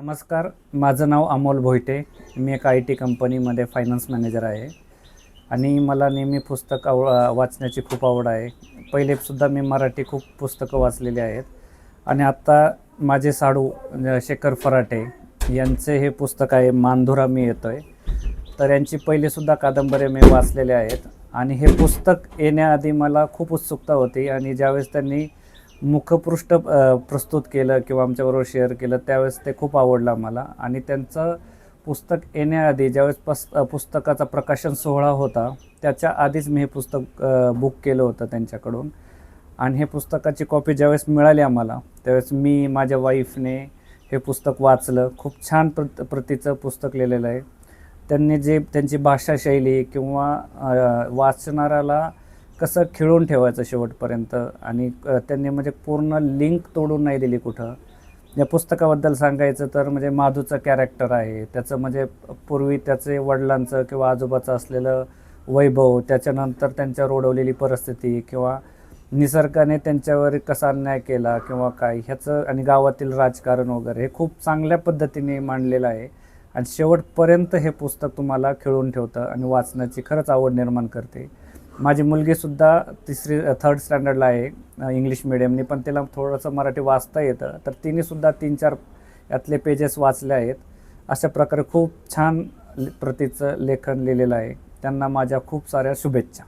नमस्कार, माझं नाव अमोल भोईटे. मी एक IT कंपनीमध्ये फायनान्स मॅनेजर आहे आणि मला नेहमी पुस्तक वाचण्याची खूप आवड आहे. पहिलेसुद्धा मी मराठी खूप पुस्तकं वाचलेली आहेत आणि आत्ता माझे साडू शेखर फराटे यांचे हे पुस्तक आहे मानधुरा मी येतोय. तर यांची पहिलेसुद्धा कादंबऱ्या मी वाचलेल्या आहेत आणि हे पुस्तक येण्याआधी मला खूप उत्सुकता होती आणि ज्यावेळेस त्यांनी मुखपृष्ठ प्रस्तुत केलं किंवा आमच्याबरोबर शेअर केलं त्यावेळेस ते खूप आवडलं मला. आणि त्यांचं पुस्तक येण्याआधी ज्यावेळेस पुस्तकाचा प्रकाशन सोहळा होता त्याच्या आधीच मी हे पुस्तक बुक केलं होतं त्यांच्याकडून. आणि हे पुस्तकाची कॉपी ज्यावेळेस मिळाली आम्हाला त्यावेळेस मी माझ्या वाईफने हे पुस्तक वाचलं. खूप छान प्रतीचं पुस्तक लिहिलेलं आहे त्यांनी. त्यांची भाषाशैली किंवा वाचणाऱ्याला कसं खिळून ठेवायचं शेवटपर्यंत आणि त्यांनी म्हणजे पूर्ण लिंक तोडून नाही दिली कुठं. या पुस्तकाबद्दल सांगायचं तर म्हणजे माधूचं कॅरेक्टर आहे त्याचं, म्हणजे पूर्वी त्याचे वडिलांचं किंवा आजोबाचं असलेलं वैभव, त्याच्यानंतर त्यांच्यावर ओढवलेली परिस्थिती किंवा निसर्गाने त्यांच्यावर कसा अन्याय केला किंवा काय ह्याचं, आणि गावातील राजकारण वगैरे हे खूप चांगल्या पद्धतीने मांडलेलं आहे. आणि शेवटपर्यंत हे पुस्तक तुम्हाला खिळून ठेवतं आणि वाचण्याची खरंच आवड निर्माण करते. माझी मुलगीसुद्धा थर्ड स्टँडर्डला आहे इंग्लिश मिडियमनी, पण तिला थोडंसं मराठी वाचता येतं. तर तिनेसुद्धा 3-4 यातले पेजेस वाचले आहेत. अशा प्रकारे खूप छान प्रतीचं लेखन लिहिलेलं आहे. त्यांना माझ्या खूप साऱ्या शुभेच्छा.